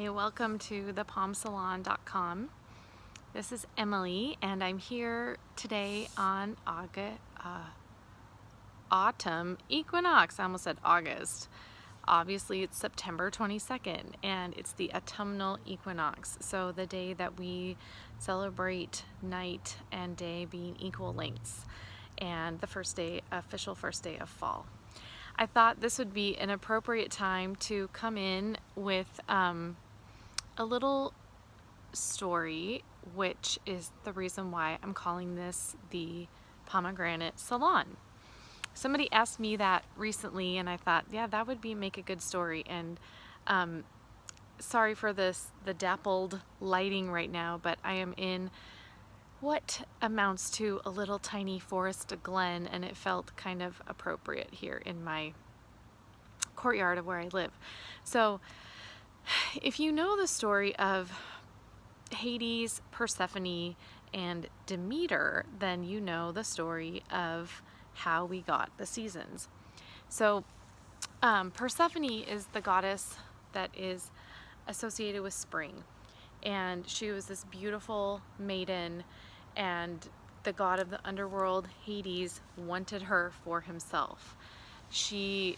Hey, welcome to thepalmsalon.com. This is Emily, and I'm here today on autumn equinox. I almost said August. Obviously, it's September 22nd, and it's the autumnal equinox, so the day that we celebrate night and day being equal lengths, and the official first day of fall. I thought this would be an appropriate time to come in with a little story, which is the reason why I'm calling this the Pomegranate Salon. Somebody asked me that recently, and I thought, yeah, that would make a good story. And sorry for the dappled lighting right now, but I am in what amounts to a little tiny forest glen, and it felt kind of appropriate here in my courtyard of where I live. So if you know the story of Hades, Persephone, and Demeter, then you know the story of how we got the seasons. So Persephone is the goddess that is associated with spring, and she was this beautiful maiden, and the god of the underworld, Hades, wanted her for himself. So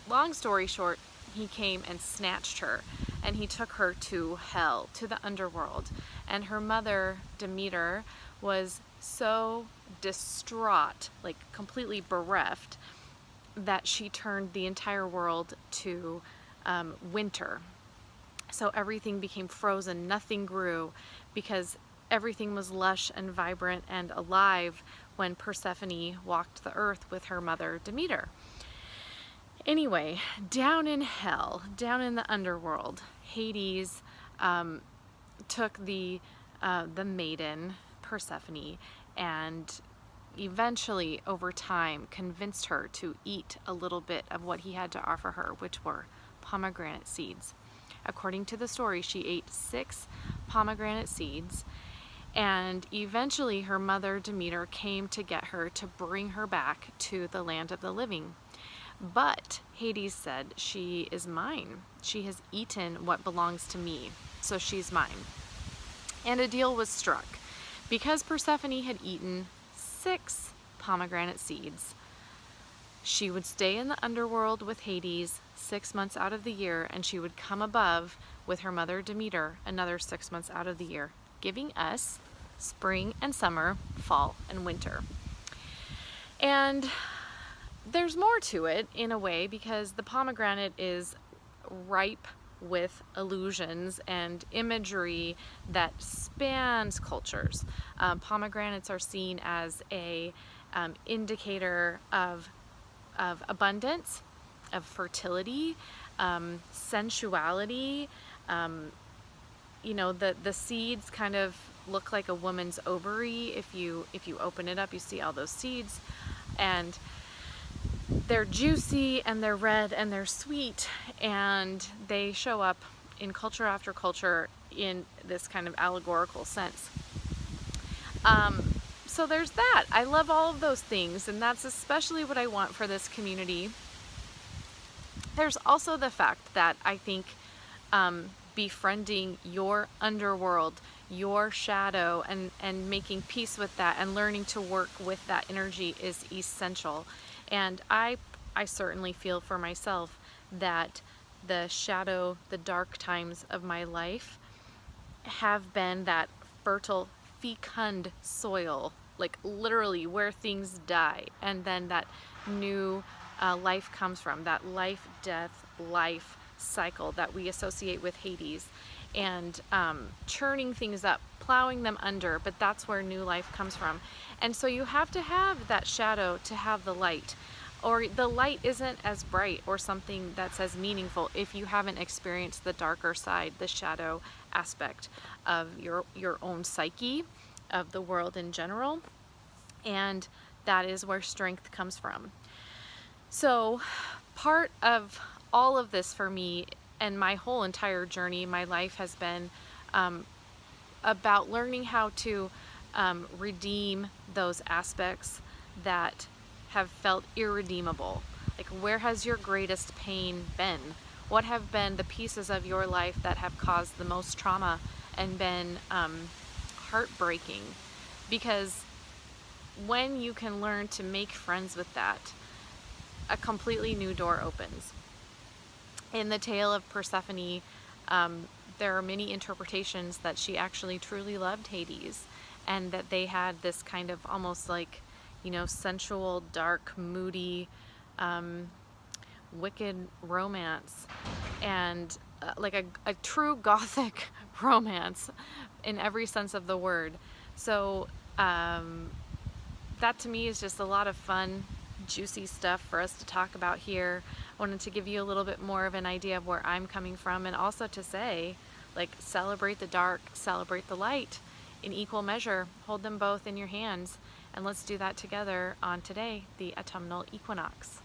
long story short, he came and snatched her, and he took her to hell, to the underworld. And her mother, Demeter, was so distraught, like completely bereft, that she turned the entire world to winter. So everything became frozen, nothing grew, because everything was lush and vibrant and alive when Persephone walked the earth with her mother, Demeter. Anyway, down in hell, down in the underworld, Hades took the maiden, Persephone, and eventually, over time, convinced her to eat a little bit of what he had to offer her, which were pomegranate seeds. According to the story, she ate 6 pomegranate seeds, and eventually her mother, Demeter, came to get her to bring her back to the land of the living. But Hades said, she is mine. She has eaten what belongs to me, so she's mine. And a deal was struck. Because Persephone had eaten 6 pomegranate seeds, she would stay in the underworld with Hades 6 months out of the year, and she would come above with her mother Demeter another 6 months out of the year, giving us spring and summer, fall and winter. And there's more to it in a way, because the pomegranate is ripe with illusions and imagery that spans cultures. Pomegranates are seen as a indicator of abundance, of fertility, sensuality. The seeds kind of look like a woman's ovary. If you open it up, you see all those seeds, and they're juicy and they're red and they're sweet, and they show up in culture after culture in this kind of allegorical sense. So there's that. I love all of those things, and that's especially what I want for this community. There's also the fact that I think befriending your underworld, your shadow, and making peace with that and learning to work with that energy is essential. And I certainly feel for myself that the shadow, the dark times of my life have been that fertile, fecund soil, like literally where things die, and then that new life comes from, that life, death, life cycle that we associate with Hades, and churning things up, plowing them under, but that's where new life comes from. And so you have to have that shadow to have the light, or the light isn't as bright or something that's as meaningful if you haven't experienced the darker side, the shadow aspect of your own psyche, of the world in general. And that is where strength comes from. So part of all of this for me and my whole entire journey, my life has been about learning how to redeem those aspects that have felt irredeemable. Like, where has your greatest pain been? What have been the pieces of your life that have caused the most trauma and been heartbreaking? Because when you can learn to make friends with that, a completely new door opens. In the tale of Persephone, there are many interpretations that she actually truly loved Hades, and that they had this kind of almost like, sensual, dark, moody, wicked romance, and like a true gothic romance in every sense of the word. So that to me is just a lot of fun, juicy stuff for us to talk about here. I wanted to give you a little bit more of an idea of where I'm coming from, and also to say, like, celebrate the dark, celebrate the light in equal measure. Hold them both in your hands, and let's do that together on today, the autumnal equinox.